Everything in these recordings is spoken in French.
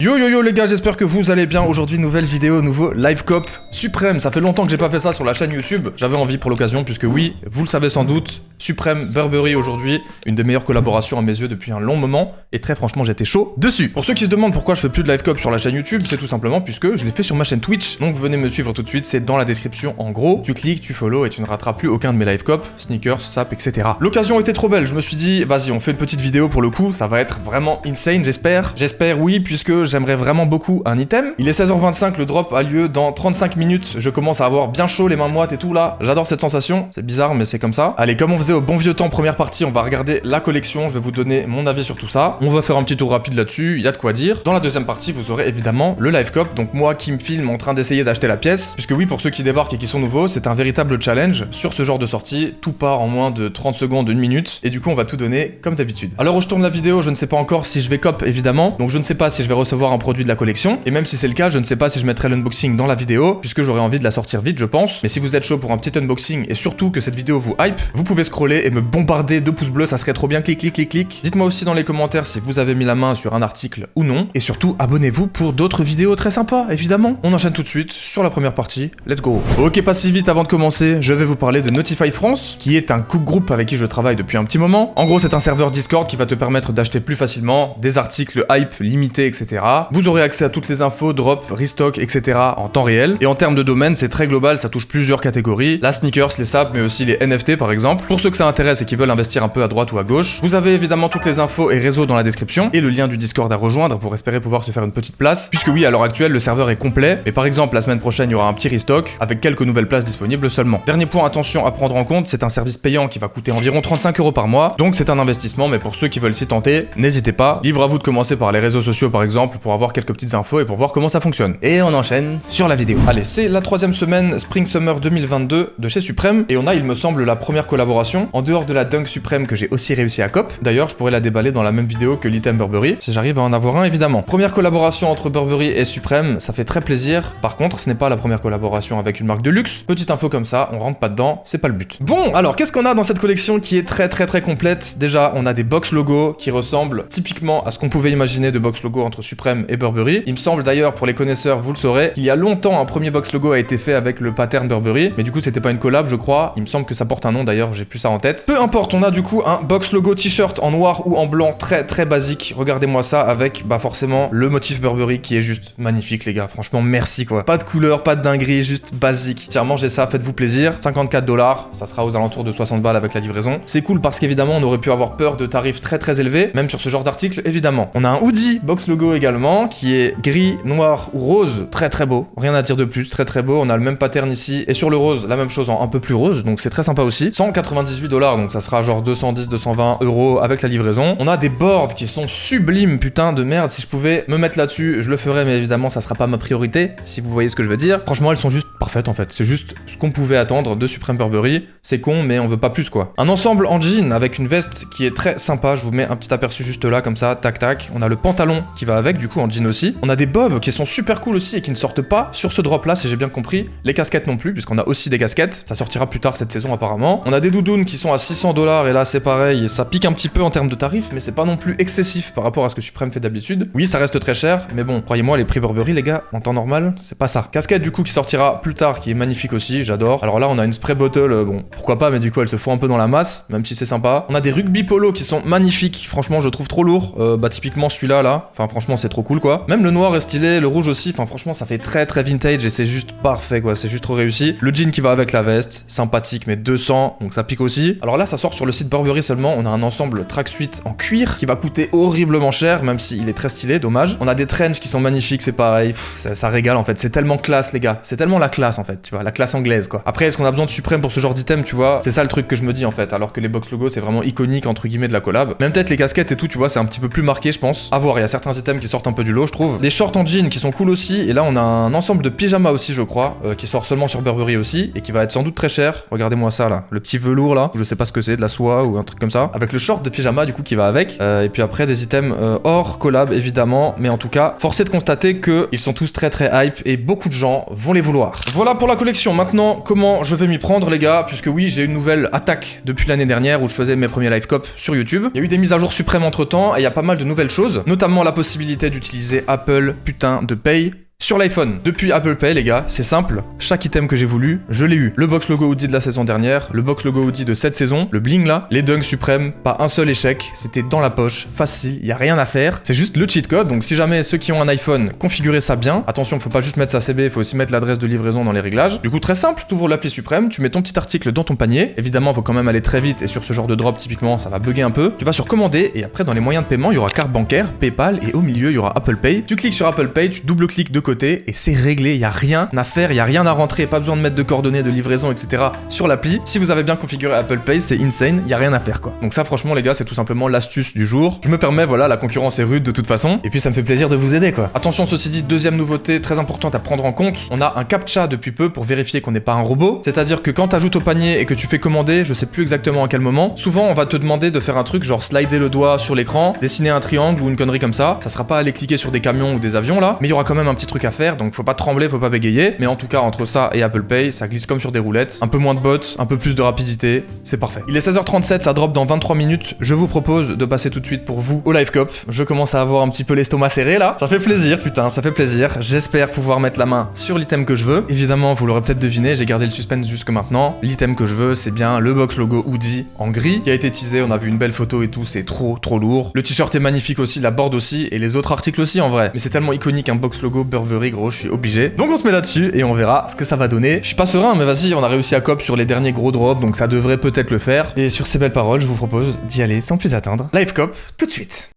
Yo yo yo les gars, j'espère que vous allez bien. Aujourd'hui nouvelle vidéo, nouveau live cop Supreme. Ça fait longtemps que j'ai pas fait ça sur la chaîne YouTube. J'avais envie pour l'occasion puisque oui, vous le savez sans doute, Supreme Burberry aujourd'hui, une des meilleures collaborations à mes yeux depuis un long moment. Et très franchement j'étais chaud dessus. Pour ceux qui se demandent pourquoi je fais plus de live cop sur la chaîne YouTube, c'est tout simplement puisque je l'ai fait sur ma chaîne Twitch. Donc venez me suivre tout de suite, c'est dans la description en gros. Tu cliques, tu follow et tu ne rateras plus aucun de mes live cop, sneakers, sap, etc. L'occasion était trop belle, je me suis dit vas-y on fait une petite vidéo pour le coup, ça va être vraiment insane j'espère. J'espère oui puisque j'aimerais vraiment beaucoup un item. Il est 16h25, le drop a lieu dans 35 minutes. Je commence à avoir bien chaud, les mains moites et tout là. J'adore cette sensation, c'est bizarre mais c'est comme ça. Allez, comme on faisait au bon vieux temps, première partie, on va regarder la collection. Je vais vous donner mon avis sur tout ça. On va faire un petit tour rapide là-dessus, il y a de quoi dire. Dans la deuxième partie, vous aurez évidemment le live cop. Donc moi qui me filme en train d'essayer d'acheter la pièce. Puisque oui, pour ceux qui débarquent et qui sont nouveaux, c'est un véritable challenge. Sur ce genre de sortie, tout part en moins de 30 secondes, 1 minute. Et du coup, on va tout donner comme d'habitude. Alors où je tourne la vidéo, je ne sais pas encore si je vais cop évidemment. Donc je ne sais pas si je vais recevoir un produit de la collection. Et même si c'est le cas, je ne sais pas si je mettrai l'unboxing dans la vidéo, puisque j'aurais envie de la sortir vite, je pense. Mais si vous êtes chaud pour un petit unboxing, et surtout que cette vidéo vous hype, vous pouvez scroller et me bombarder de pouces bleus, ça serait trop bien, clic, clic, clic, clic. Dites-moi aussi dans les commentaires si vous avez mis la main sur un article ou non. Et surtout, abonnez-vous pour d'autres vidéos très sympas, évidemment. On enchaîne tout de suite sur la première partie, let's go. Ok, pas si vite avant de commencer, je vais vous parler de Notify France, qui est un cook group avec qui je travaille depuis un petit moment. En gros, c'est un serveur Discord qui va te permettre d'acheter plus facilement des articles hype, limités, etc. Vous aurez accès à toutes les infos, drop, restock, etc. en temps réel. Et en termes de domaine, c'est très global, ça touche plusieurs catégories. La sneakers, les saps, mais aussi les NFT par exemple. Pour ceux que ça intéresse et qui veulent investir un peu à droite ou à gauche, vous avez évidemment toutes les infos et réseaux dans la description et le lien du Discord à rejoindre pour espérer pouvoir se faire une petite place. Puisque oui, à l'heure actuelle, le serveur est complet. Mais par exemple, la semaine prochaine, il y aura un petit restock avec quelques nouvelles places disponibles seulement. Dernier point, attention à prendre en compte, c'est un service payant qui va coûter environ 35 € par mois. Donc c'est un investissement, mais pour ceux qui veulent s'y tenter, n'hésitez pas. Libre à vous de commencer par les réseaux sociaux par exemple pour avoir quelques petites infos et pour voir comment ça fonctionne. Et on enchaîne sur la vidéo. Allez, c'est la troisième semaine Spring Summer 2022 de chez Supreme et on a, il me semble, la première collaboration en dehors de la Dunk Supreme que j'ai aussi réussi à cop. D'ailleurs, je pourrais la déballer dans la même vidéo que l'item Burberry si j'arrive à en avoir un évidemment. Première collaboration entre Burberry et Supreme, ça fait très plaisir. Par contre, ce n'est pas la première collaboration avec une marque de luxe. Petite info comme ça, on rentre pas dedans, c'est pas le but. Bon, alors qu'est-ce qu'on a dans cette collection qui est très complète? Déjà, on a des box logos qui ressemblent typiquement à ce qu'on pouvait imaginer de box logo entre Supreme et Burberry. Il me semble d'ailleurs, pour les connaisseurs, vous le saurez, qu'il y a longtemps un premier box logo a été fait avec le pattern Burberry, mais du coup c'était pas une collab je crois, il me semble que ça porte un nom d'ailleurs, j'ai plus ça en tête. Peu importe, on a du coup un box logo t-shirt en noir ou en blanc très basique, regardez-moi ça avec bah forcément le motif Burberry qui est juste magnifique les gars, franchement merci quoi. Pas de couleur, pas de dinguerie, juste basique. Tiens, mangez ça, faites-vous plaisir, 54 $, ça sera aux alentours de 60 balles avec la livraison. C'est cool parce qu'évidemment on aurait pu avoir peur de tarifs très élevés, même sur ce genre d'article évidemment. On a un hoodie box logo également qui est gris, noir ou rose, très beau, rien à dire de plus, très beau. On a le même pattern ici et sur le rose la même chose en un peu plus rose, donc c'est très sympa aussi. 198 $, donc ça sera genre 210-220 € avec la livraison. On a des boards qui sont sublimes, putain de merde, si je pouvais me mettre là-dessus je le ferais, mais évidemment ça sera pas ma priorité si vous voyez ce que je veux dire. Franchement elles sont juste parfaites en fait, c'est juste ce qu'on pouvait attendre de Supreme Burberry. C'est con mais on veut pas plus quoi. Un ensemble en jean avec une veste qui est très sympa, je vous mets un petit aperçu juste là comme ça, tac. On a le pantalon qui va avec du coup en jean aussi. On a des bobs qui sont super cool aussi et qui ne sortent pas sur ce drop là si j'ai bien compris. Les casquettes non plus puisqu'on a aussi des casquettes, ça sortira plus tard cette saison apparemment. On a des doudounes qui sont à 600 $ et là c'est pareil, et ça pique un petit peu en termes de tarifs mais c'est pas non plus excessif par rapport à ce que Supreme fait d'habitude. Oui ça reste très cher mais bon, croyez-moi les prix Burberry les gars, en temps normal c'est pas ça. Casquette du coup qui sortira plus tard qui est magnifique aussi, j'adore. Alors là on a une spray bottle, bon pourquoi pas mais du coup elle se fout un peu dans la masse même si c'est sympa. On a des rugby polo qui sont magnifiques, franchement je trouve trop lourd, bah typiquement celui-là là, enfin franchement c'est trop cool quoi. Même le noir est stylé, le rouge aussi, enfin franchement ça fait très vintage et c'est juste parfait quoi, c'est juste trop réussi. Le jean qui va avec la veste, sympathique mais 200, donc ça pique aussi. Alors là ça sort sur le site Burberry seulement, on a un ensemble tracksuit en cuir qui va coûter horriblement cher même s'il est très stylé, dommage. On a des trench qui sont magnifiques, c'est pareil, ça régale en fait, c'est tellement classe les gars, c'est tellement la classe en fait, tu vois, la classe anglaise quoi. Après est-ce qu'on a besoin de Supreme pour ce genre d'item, tu vois, c'est ça le truc que je me dis en fait, alors que les box logos c'est vraiment iconique entre guillemets de la collab. Même peut-être les casquettes et tout, tu vois, c'est un petit peu plus marqué je pense. À voir, il y a certains items qui sortent un peu du lot je trouve. Des shorts en jean qui sont cool aussi, et là on a un ensemble de pyjamas aussi je crois, qui sort seulement sur Burberry aussi, et qui va être sans doute très cher. Regardez-moi ça là, le petit velours là, je sais pas ce que c'est, de la soie ou un truc comme ça, avec le short de pyjama du coup qui va avec, et puis après des items hors collab évidemment, mais en tout cas, force est de constater qu'ils sont tous très hype, et beaucoup de gens vont les vouloir. Voilà pour la collection. Maintenant, comment je vais m'y prendre les gars, puisque oui, j'ai une nouvelle attaque depuis l'année dernière où je faisais mes premiers live cop sur YouTube. Il y a eu des mises à jour suprêmes entre temps, et il y a pas mal de nouvelles choses, notamment la possibilité fait d'utiliser Apple putain de Pay sur l'iPhone. Depuis Apple Pay, les gars, c'est simple. Chaque item que j'ai voulu, je l'ai eu. Le box logo hoodie de la saison dernière, le box logo hoodie de cette saison, le bling là, les dunks suprêmes, pas un seul échec. C'était dans la poche, facile, y a rien à faire. C'est juste le cheat code. Donc si jamais ceux qui ont un iPhone, configurez ça bien. Attention, faut pas juste mettre sa CB, faut aussi mettre l'adresse de livraison dans les réglages. Du coup, très simple, tu ouvres l'appli suprême, tu mets ton petit article dans ton panier. Évidemment, faut quand même aller très vite et sur ce genre de drop, typiquement, ça va bugger un peu. Tu vas sur commander et après, dans les moyens de paiement, il y aura carte bancaire, PayPal et au milieu, il y aura Apple Pay. Tu cliques sur Apple Pay, tu double-cliques de côté et c'est réglé, y a rien à faire, y a rien à rentrer, pas besoin de mettre de coordonnées de livraison, etc. sur l'appli. Si vous avez bien configuré Apple Pay, c'est insane, y a rien à faire quoi. Donc ça franchement les gars, c'est tout simplement l'astuce du jour. Je me permets, voilà, la concurrence est rude de toute façon, et puis ça me fait plaisir de vous aider quoi. Attention, ceci dit, deuxième nouveauté très importante à prendre en compte, on a un captcha depuis peu pour vérifier qu'on n'est pas un robot, c'est-à-dire que quand t'ajoutes au panier et que tu fais commander, je sais plus exactement à quel moment, souvent on va te demander de faire un truc genre slider le doigt sur l'écran, dessiner un triangle ou une connerie comme ça sera pas aller cliquer sur des camions ou des avions là, mais il y aura quand même un petit truc à faire, donc faut pas trembler, faut pas bégayer, mais en tout cas entre ça et Apple Pay, ça glisse comme sur des roulettes, un peu moins de bots, un peu plus de rapidité, c'est parfait. Il est 16h37, ça drop dans 23 minutes, je vous propose de passer tout de suite pour vous au live cop. Je commence à avoir un petit peu l'estomac serré là, ça fait plaisir, putain, ça fait plaisir. J'espère pouvoir mettre la main sur l'item que je veux. Évidemment, vous l'aurez peut-être deviné, j'ai gardé le suspense jusque maintenant. L'item que je veux, c'est bien le box logo hoodie en gris qui a été teasé, on a vu une belle photo et tout, c'est trop lourd. Le t-shirt est magnifique aussi, la board aussi et les autres articles aussi en vrai. Mais c'est tellement iconique un box logo Burberry gros, je suis obligé. Donc on se met là-dessus et on verra ce que ça va donner. Je suis pas serein, mais vas-y, on a réussi à cop sur les derniers gros drops, donc ça devrait peut-être le faire. Et sur ces belles paroles, je vous propose d'y aller sans plus attendre. Live cop, tout de suite.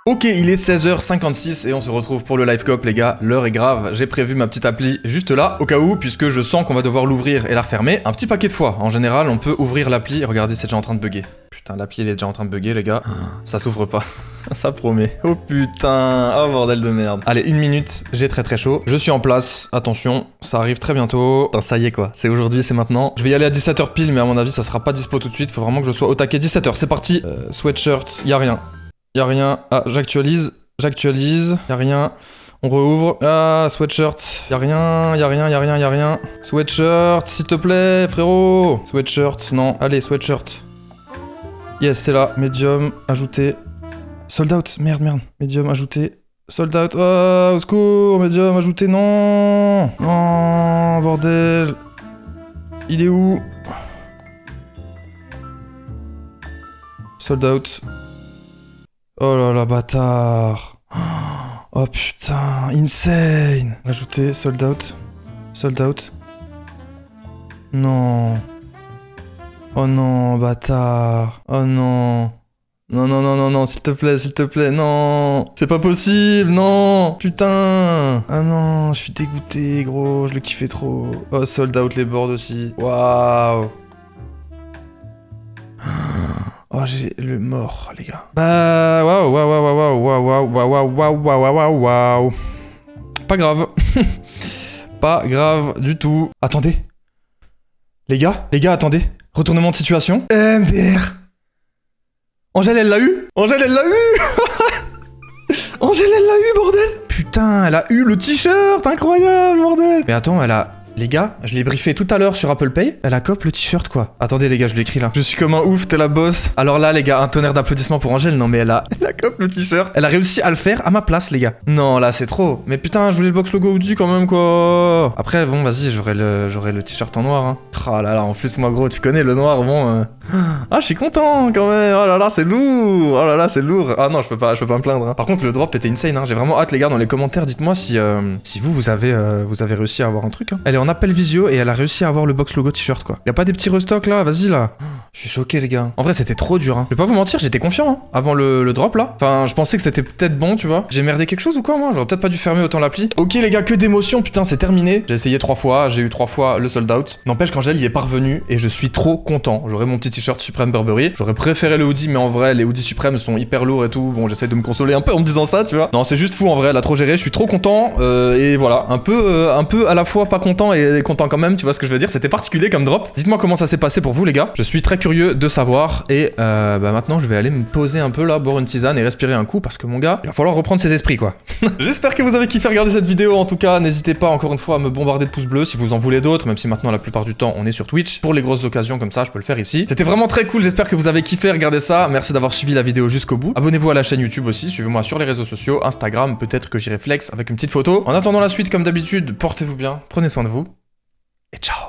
Ok, il est 16h56 et on se retrouve pour le live cop les gars, l'heure est grave, j'ai prévu ma petite appli juste là, au cas où, puisque je sens qu'on va devoir l'ouvrir et la refermer un petit paquet de fois. En général, on peut ouvrir l'appli, regardez, c'est déjà en train de bugger. Putain, l'appli elle est déjà en train de bugger les gars, ça s'ouvre pas, ça promet. Oh putain, oh bordel de merde. Allez, 1 minute, j'ai très chaud, je suis en place, attention, ça arrive très bientôt. Putain, ça y est quoi, c'est aujourd'hui, c'est maintenant. Je vais y aller à 17h pile, mais à mon avis ça sera pas dispo tout de suite, faut vraiment que je sois au taquet. 17h, c'est parti. Sweatshirt, y a rien. Y'a rien. Ah, j'actualise. Y'a rien. On rouvre. Ah, sweatshirt. Y'a rien. Sweatshirt, s'il te plaît, frérot. Sweatshirt, non. Allez, sweatshirt. Yes, c'est là. Medium, ajouté. Sold out. Merde. Medium, ajouté. Sold out. Oh, au secours. Medium, ajouté. Non. Non, bordel. Il est où? Sold out. Oh là là, bâtard. Oh putain, insane. Ajouter, sold out. Non. Oh non, bâtard. Oh non. Non, s'il te plaît, non. C'est pas possible, non. Putain. Ah non, je suis dégoûté, gros, je le kiffais trop. Oh, sold out les boards aussi. Waouh. Oh, j'ai le mort, les gars. Bah, waouh. Pas grave. Pas grave du tout. Attendez. Les gars, attendez. Retournement de situation. MDR. Angèle, elle l'a eu. Angèle, elle l'a eu, bordel. Putain, elle a eu le t-shirt. Incroyable, bordel. Mais attends, elle a... Les gars, je l'ai briefé tout à l'heure sur Apple Pay, elle a cop le t-shirt quoi. Attendez les gars, je l'écris là. Je suis comme un ouf, t'es la boss. Alors là les gars, un tonnerre d'applaudissements pour Angèle, non mais elle a cop le t-shirt. Elle a réussi à le faire à ma place les gars. Non là c'est trop. Mais putain, je voulais le box logo hoodie quand même quoi. Après bon vas-y, j'aurai le t-shirt en noir hein. Oh là là, en plus moi gros, tu connais le noir, bon... Ah je suis content quand même. Oh là là, c'est lourd. Ah non, je peux pas me plaindre hein. Par contre le drop était insane hein. J'ai vraiment hâte les gars, dans les commentaires, dites-moi si vous avez réussi à avoir un truc hein. Elle est en appel visio et elle a réussi à avoir le box logo t-shirt quoi. Y'a pas des petits restocks là, vas-y là. Je suis choqué les gars. En vrai c'était trop dur hein. Je vais pas vous mentir, j'étais confiant hein, avant le drop là. Enfin je pensais que c'était peut-être bon tu vois. J'ai merdé quelque chose ou quoi moi? J'aurais peut-être pas dû fermer autant l'appli. Ok les gars, que d'émotion, putain c'est terminé. J'ai essayé 3 fois, j'ai eu 3 fois le sold out. N'empêche qu'Angèle y est parvenu et je suis trop content. J'aurais mon petit t-shirt Supreme Burberry. J'aurais préféré le hoodie mais en vrai les hoodies Supreme sont hyper lourds et tout. Bon j'essaie de me consoler un peu en me disant ça tu vois. Non c'est juste fou en vrai, elle a trop géré, je suis trop content et voilà. Un peu à la fois pas content content et content quand même, tu vois ce que je veux dire. C'était particulier comme drop. Dites-moi comment ça s'est passé pour vous les gars. Je suis très curieux de savoir et maintenant je vais aller me poser un peu là, boire une tisane et respirer un coup parce que mon gars, il va falloir reprendre ses esprits quoi. J'espère que vous avez kiffé regarder cette vidéo en tout cas. N'hésitez pas encore une fois à me bombarder de pouces bleus si vous en voulez d'autres, même si maintenant la plupart du temps on est sur Twitch. Pour les grosses occasions comme ça, je peux le faire ici. C'était vraiment très cool, j'espère que vous avez kiffé regarder ça. Merci d'avoir suivi la vidéo jusqu'au bout. Abonnez-vous à la chaîne YouTube aussi, suivez-moi sur les réseaux sociaux, Instagram, peut-être que j'irai flex avec une petite photo. En attendant la suite comme d'habitude, portez-vous bien, prenez soin de vous et ciao.